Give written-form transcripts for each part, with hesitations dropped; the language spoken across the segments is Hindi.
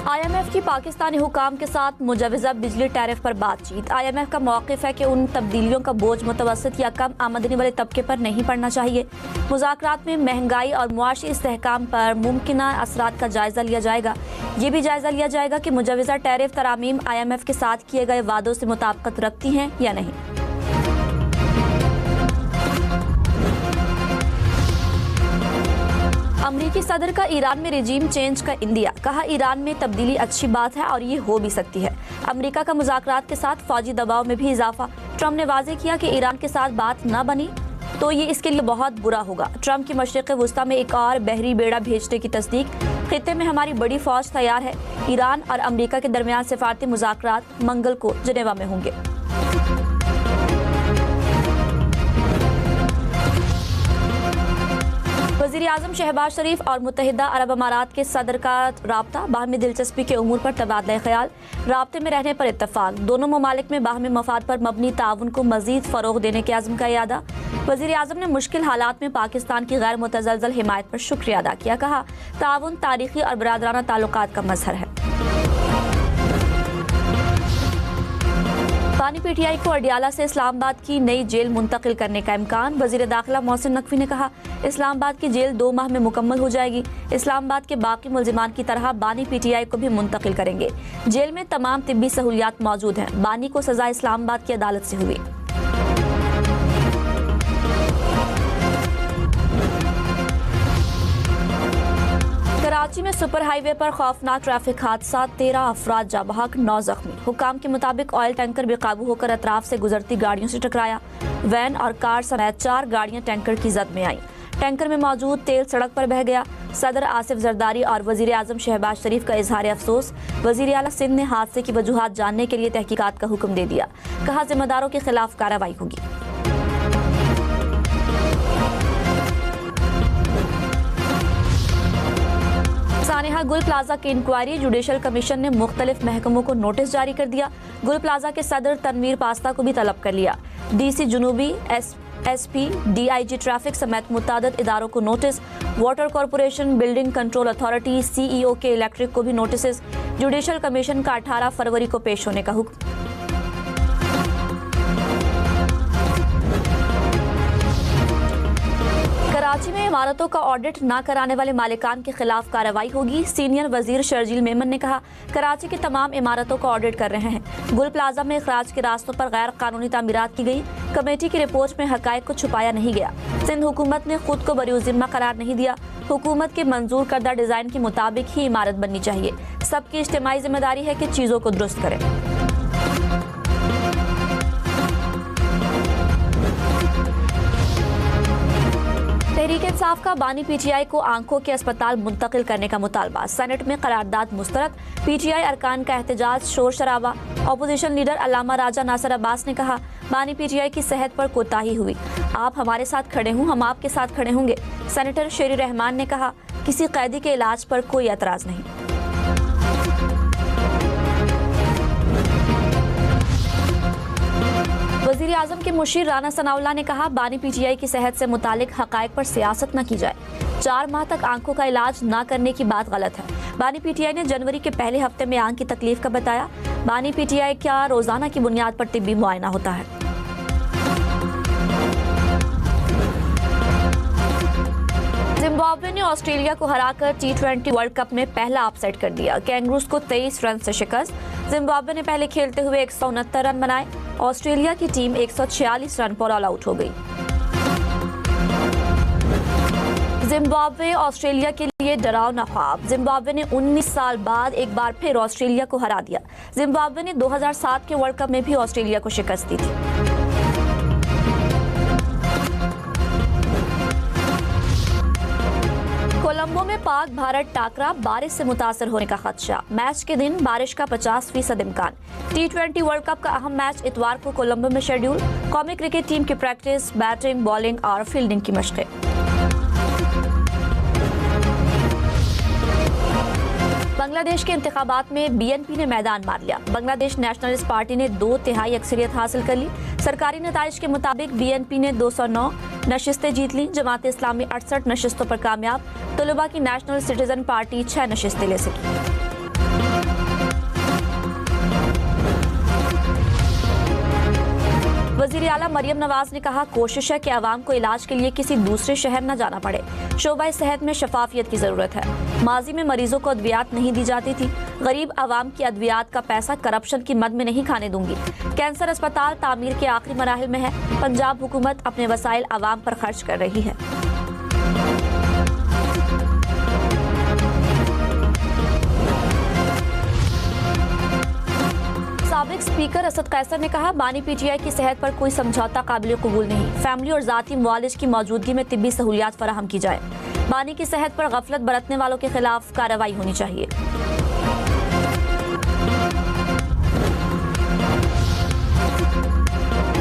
IMF की पाकिस्तानी हुकाम के साथ मुजवजा बिजली टैरिफ पर बातचीत। IMF का मौक़िफ़ है कि उन तब्दीलियों का बोझ मुतवस्सित या कम आमदनी वाले तबके पर नहीं पड़ना चाहिए। मुज़ाकरात में महंगाई और मुआशी इस्तेहकाम पर मुमकिना असरात का जायज़ा लिया जाएगा। ये भी जायज़ा लिया जाएगा कि मुजवजा टैरिफ तरामीम IMF के साथ किए गए वादों से मुताबिकत रखती हैं या नहीं। अमरीकी सदर का ईरान में रिजीम चेंज का इंदिया। कहा, ईरान में तब्दीली अच्छी बात है और ये हो भी सकती है। अमरीका का मुज़ाकरात के साथ फौजी दबाव में भी इजाफा। ट्रम्प ने वाज़ेह किया कि ईरान के साथ बात न बनी तो ये इसके लिए बहुत बुरा होगा। ट्रम्प की मशरिक़ वुस्ता में एक और बहरी बेड़ा भेजने की तस्दीक। खित्ते में हमारी बड़ी फौज तैयार है। ईरान और अमरीका के दरमियान सिफारती मुज़ाकरात मंगल को जनेवा में होंगे। वज़ीर-ए-आज़म शहबाज शरीफ और मुत्तहिदा अरब अमारात के सदर का राब्ता। बाहमी दिलचस्पी के उमूर पर तबादला ख्याल। राब्ते में रहने पर इत्तफाक। दोनों ममालिक में बाहमी मफाद पर मबनी ताउन को मज़ीद फ़रोग़ देने के अज़्म का इरादा। वज़ीर-ए-आज़म ने मुश्किल हालात में पाकिस्तान की गैर मुतज़लज़ल हिमायत पर शुक्रिया अदा किया। कहा, ताउन तारीख़ी और बरादराना ताल्लुकात का मज़हर है। बानी PTI को अडियाला से इस्लामाबाद की नई जेल मुंतकिल करने का इम्कान। वज़ीर दाखिला मोहसिन नकवी ने कहा, इस्लामाबाद की जेल 2 माह में मुकम्मल हो जाएगी। इस्लामाबाद के बाकी मुल्जिमान की तरह बानी PTI को भी मुंतकिल करेंगे। जेल में तमाम तिब्बी सहूलियात मौजूद हैं। बानी को सज़ा इस्लामाबाद की अदालत से हुई। कराची में सुपर हाईवे पर खौफनाक ट्रैफिक हादसा। 13 अफराद जाँ बहक, 9 जख्मी। हुकाम के मुताबिक ऑयल टैंकर बेकाबू होकर अतराफ से गुजरती गाड़ियों से टकराया। वैन और कार समेत 4 गाड़ियां टैंकर की जद में आईं। टैंकर में मौजूद तेल सड़क पर बह गया। सदर आसिफ जरदारी और वज़ीर-ए-आज़म शहबाज शरीफ का इजहार अफसोस। वज़ीर आला सिंध ने हादसे की वजूहात जानने के लिए तहकीकात का हुक्म दे दिया। कहा, जिम्मेदारों के खिलाफ कार्रवाई होगी। सानेहा गुल प्लाजा की इंक्वायरी। जुडिशल कमीशन ने मुख्तलिफ महकमों को नोटिस जारी कर दिया। गुल प्लाजा के सदर तनवीर पास्ता को भी तलब कर लिया। DC जुनूबी, SP, DIG ट्रैफिक समेत मुतादिद इदारों को notice. Water corporation, building control authority, CEO के इलेक्ट्रिक को भी नोटिस। जुडिशल कमीशन का 18 फरवरी को पेश होने का हुक्म। कराची में इमारतों का ऑडिट न कराने वाले मालिकान के खिलाफ कार्रवाई होगी। सीनियर वजीर शर्जील मेमन ने कहा, कराची की तमाम इमारतों का ऑडिट कर रहे हैं। गुल प्लाजा में इखराज के रास्तों पर गैर कानूनी तामीरात की गई। कमेटी की रिपोर्ट में हकायक को छुपाया नहीं गया। सिंध हुकूमत ने खुद को बरी जिम्मा करार नहीं दिया। हुकूमत के मंजूर करदा डिजाइन के मुताबिक ही इमारत बननी चाहिए। सबकी इज्तिमाई जिम्मेदारी है कि चीजों को दुरुस्त करें। तहरीक इंसाफ का बानी PTI को आंखों के अस्पताल मुंतकिल करने का मुतालबा। सेनेट में करारदाद मुस्तरद। PTI अरकान का एहतजाज, शोर शराबा। अपोजिशन लीडर अल्लामा राजा नासिर अब्बास ने कहा, बानी PTI की सेहत पर कोताही हुई। आप हमारे साथ खड़े हों, हम आपके साथ खड़े होंगे। सेनेटर शेरी रहमान ने कहा, किसी कैदी के इलाज पर कोई एतराज नहीं। वज़ीर-ए-आज़म के मुशीर राना सनाउल्लाह ने कहा, बानी PTI की सेहत से मुतालिक हक़ाइक़ पर सियासत न की जाए। 4 माह तक आंखों का इलाज न करने की बात गलत है। बानी PTI ने जनवरी के पहले हफ्ते में आंख की तकलीफ का बताया। बानी PTI का रोजाना की बुनियाद पर तिब्बी मुआयना होता है। जिम्बाब्वे ने ऑस्ट्रेलिया को हराकर T20 वर्ल्ड कप में पहला अपसेट कर दिया। कैंगरूज को 23 रन से शिकस्त। जिम्बाब्वे ने पहले खेलते हुए 169 रन बनाए। ऑस्ट्रेलिया की टीम 146 रन पर ऑल आउट हो गई। जिम्बाब्वे ऑस्ट्रेलिया के लिए डरावना ख्वाब। जिम्बाब्वे ने 19 साल बाद एक बार फिर ऑस्ट्रेलिया को हरा दिया। जिम्बाब्वे ने 2007 के वर्ल्ड कप में भी ऑस्ट्रेलिया को शिकस्त दी थी। कोलंबो में पाक भारत टाकरा, बारिश से मुतासर होने का खदशा। मैच के दिन बारिश का 50% इम्कान। T20 वर्ल्ड कप का अहम मैच इतवार को कोलंबो में शेड्यूल। कौमी क्रिकेट टीम की प्रैक्टिस, बैटिंग, बॉलिंग और फील्डिंग की मशक़ें। बांग्लादेश के इंतखाबात में BNP ने मैदान मार लिया। बांग्लादेश नेशनलिस्ट पार्टी ने 2/3 अक्सरियत हासिल कर ली। सरकारी नताइज के मुताबिक BNP ने 209 नशिस्तें जीत ली। जमात इस्लामी 68 नशिस्तों पर कामयाब। तलबा की नेशनल सिटीजन पार्टी 6 नशिस्तें ले सकी। वज़ीर आला मरियम नवाज ने कहा, कोशिश है कि आवाम को इलाज के लिए किसी दूसरे शहर न जाना पड़े। शोबा सेहत में शफाफियत की ज़रूरत है। माजी में मरीजों को अद्वियात नहीं दी जाती थी। गरीब आवाम की अद्वियात का पैसा करप्शन की मद में नहीं खाने दूंगी। कैंसर अस्पताल तामीर के आखिरी मराहिल में है। पंजाब हुकूमत अपने वसाइल आवाम पर खर्च कर रही है। साबिक स्पीकर असद कैसर ने कहा, बानी पीटीआई की सेहत पर कोई समझौता काबिल कबूल नहीं। फैमिली और जाती मुआलिज की मौजूदगी में तिब्बी सहूलियात फराहम की जाए। बानी की सेहत पर गफलत बरतने वालों के खिलाफ कार्रवाई होनी चाहिए।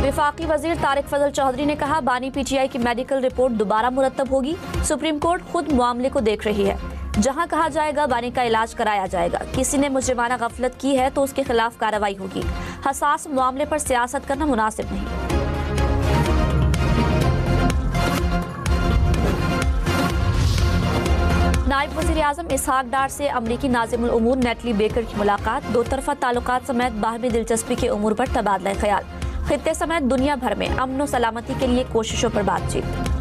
वफाकी वजीर तारिक फजल चौधरी ने कहा, बानी पीटीआई की मेडिकल रिपोर्ट दोबारा मुरतब होगी। सुप्रीम कोर्ट खुद मामले को देख रही है। जहां कहा जाएगा बानी का इलाज कराया जाएगा। किसी ने मुजरिमाना गफलत की है तो उसके खिलाफ कार्रवाई होगी। हसास मामले पर सियासत करना मुनासिब नहीं। नायब वज़ीर आज़म इसहाक डार से अमरीकी नाज़िमुल उमूर नेटली बेकर की मुलाकात। दो तरफा ताल्लुकात समेत बाहमी दिलचस्पी के उमूर पर तबादला ख्याल। खित्ते समेत दुनिया भर में अमन और सलामती के लिए कोशिशों पर बातचीत।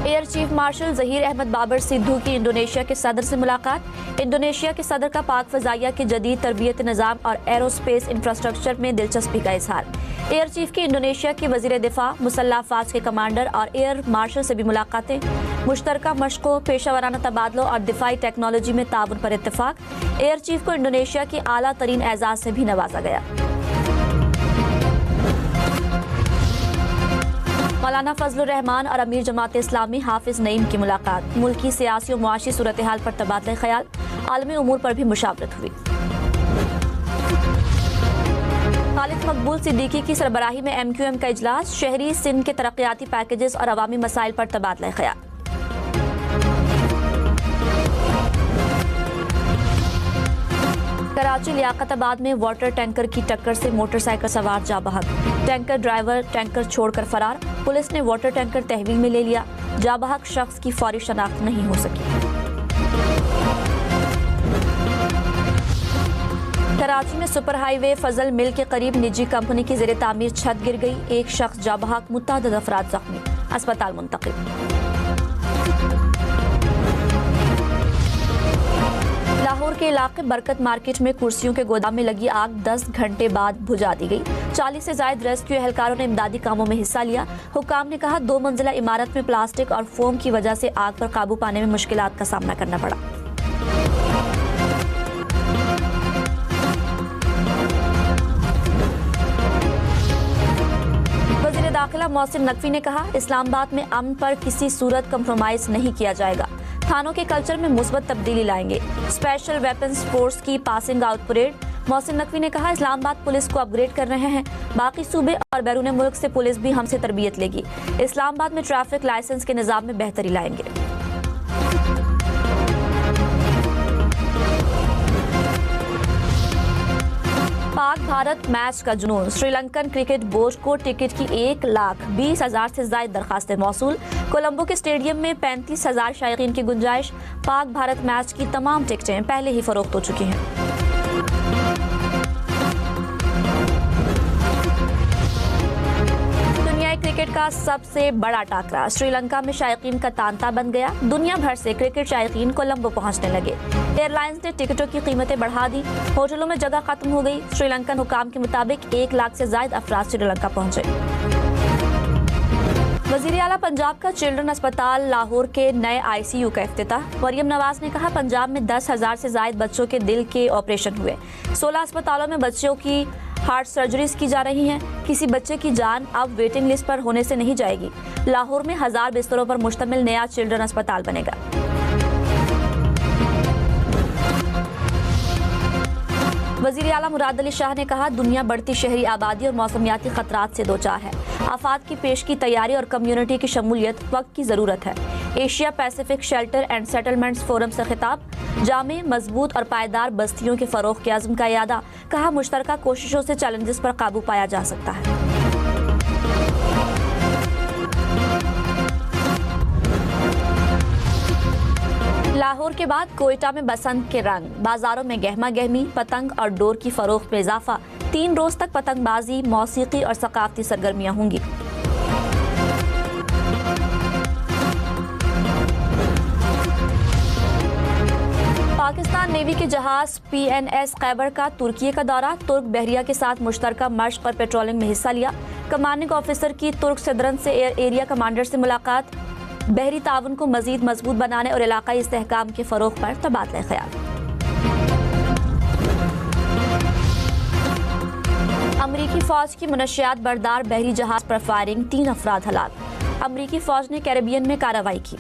Air chief marshal Zaheer Ahmed Babar Sidhu की इंडोनेशिया के सदर से मुलाकात। इंडोनेशिया के सदर का पाक फ़ज़ाइया के जदीद तरबियत निज़ाम और एरोस्पेस इंफ्रास्ट्रक्चर में दिलचस्पी का इजहार। एयर चीफ की इंडोनेशिया के वज़ीर दिफा, मुसल्लह अफ़वाज के कमांडर और एयर मार्शल से भी मुलाकातें। मुश्तरका मशकों, पेशावराना तबादलों और दिफाई टेक्नोलॉजी में ताउन पर इत्तेफाक। एयर चीफ को इंडोनेशिया की आला तरीन एजाज़ से भी नवाजा गया। मौलाना फजलुर रहमान और अमीर जमात इस्लामी हाफिज नईम की मुलाकात। मुल्की सियासी और मुआशी सूरत हाल पर तबादला ख्याल। आलमी उमूर पर भी मुशावरत हुई। खालिद मकबूल सिद्दीकी की सरबराही में MQM का इजलास। शहरी सिंध के तरक्याती पैकेजेस और अवामी मसाइल पर तबादला ख्याल। कराची लियाकताबाद में वाटर टैंकर की टक्कर से मोटरसाइकिल सवार जा बहक। टैंकर ड्राइवर टैंकर छोड़कर फरार। पुलिस ने वाटर टैंकर तहवील में ले लिया। जा बहक शख्स की फौरी शनाख्त नहीं हो सकी। कराची में सुपर हाईवे फजल मिल के करीब निजी कंपनी की ज़ेरे तामीर छत गिर गई। एक शख्स जा बहक, मुतअद्दिद अफराद जख्मी, अस्पताल मुंतकिल। लाहौर के इलाके बरकत मार्केट में कुर्सियों के गोदाम में लगी आग 10 घंटे बाद बुझा दी गई। 40 से ज्यादा रेस्क्यू एहलकारों ने इमदादी कामों में हिस्सा लिया। हुकाम ने कहा, 2 मंजिला इमारत में प्लास्टिक और फोम की वजह से आग पर काबू पाने में मुश्किलात का सामना करना पड़ा। वज़ीर दाखिला मोहसिन नकवी ने कहा, इस्लामाबाद में अमन पर किसी सूरत कंप्रोमाइज नहीं किया जाएगा। थानों के कल्चर में मुस्बत तब्दीली लाएंगे। स्पेशल वेपन्स फोर्स की passing out parade. Mohsin Naqvi ने कहा, इस्लामाबाद पुलिस को अपग्रेड कर रहे हैं। बाकी सूबे और बैरून मुल्क से पुलिस भी हमसे तरबियत लेगी। इस्लामाबाद में ट्रैफिक लाइसेंस के निज़ाम में बेहतरी लाएंगे। पाक भारत मैच का जुनून। श्रीलंकन क्रिकेट बोर्ड को टिकट की 1,20,000 से ज्यादा दरखास्तें मौसूल। कोलंबो के स्टेडियम में 35,000 शायकीन की गुंजाइश। पाक भारत मैच की तमाम टिकटें पहले ही फरोख्त हो चुकी हैं। दुनिया क्रिकेट का सबसे बड़ा टाकरा। श्रीलंका में शायकीन का तांता बन गया। दुनिया भर से क्रिकेट शायकीन कोलंबो पहुंचने लगे। एयरलाइंस ने टिकटों की कीमतें बढ़ा दी। होटलों में जगह खत्म हो गई। श्रीलंकन हुकाम के मुताबिक 1 लाख से ज्यादा अफराद श्रीलंका पहुंचे। वज़ीर आला पंजाब का चिल्ड्रन अस्पताल लाहौर के नए ICU का इफ्तिताह। मरियम नवाज ने कहा, पंजाब में 10,000 से ज्यादा बच्चों के दिल के ऑपरेशन हुए। 16 अस्पतालों में बच्चों की हार्ट सर्जरीज की जा रही हैं। किसी बच्चे की जान अब वेटिंग लिस्ट पर होने से नहीं जाएगी। लाहौर में 1000 बिस्तरों पर मुश्तमिल नया चिल्ड्रन अस्पताल बनेगा। वज़ीर आला मुराद अली शाह ने कहा, दुनिया बढ़ती शहरी आबादी और मौसमियाती खतरात से दोचार है। आफात की पेश की तैयारी और कम्युनिटी की शमूलियत वक्त की ज़रूरत है। Asia Pacific shelter and settlements forum से खिताब। जामे, मजबूत और पायदार बस्तियों के फ़रोग़ के अज़्म का यादा। कहा, मुश्तरका कोशिशों से चैलेंजेस पर काबू पाया जा सकता है। लाहौर के बाद कोयटा में बसंत के रंग, बाजारों में गहमा गहमी, पतंग और डोर की फरोख्त में इजाफा। 3 रोज तक पतंगबाजी, मौसीकी और सकाफती सरगर्मियां होंगी। पाकिस्तान नेवी के जहाज PNS खैबर का तुर्की का दौरा, तुर्क बहरिया के साथ मुश्तरका मशक और पेट्रोलिंग में हिस्सा लिया। कमांडिंग ऑफिसर की तुर्क सदरन से एरिया कमांडर से मुलाकात, बहरी ताउन को मजीद मजबूत बनाने और इलाकाई इस्तेहकाम के फरोग पर तबादला ख्याल। अमरीकी फौज की मुनशियात बरदार बहरी जहाज पर फायरिंग, 3 अफराद हलाक। अमरीकी फौज ने कैरेबियन में कार्रवाई की।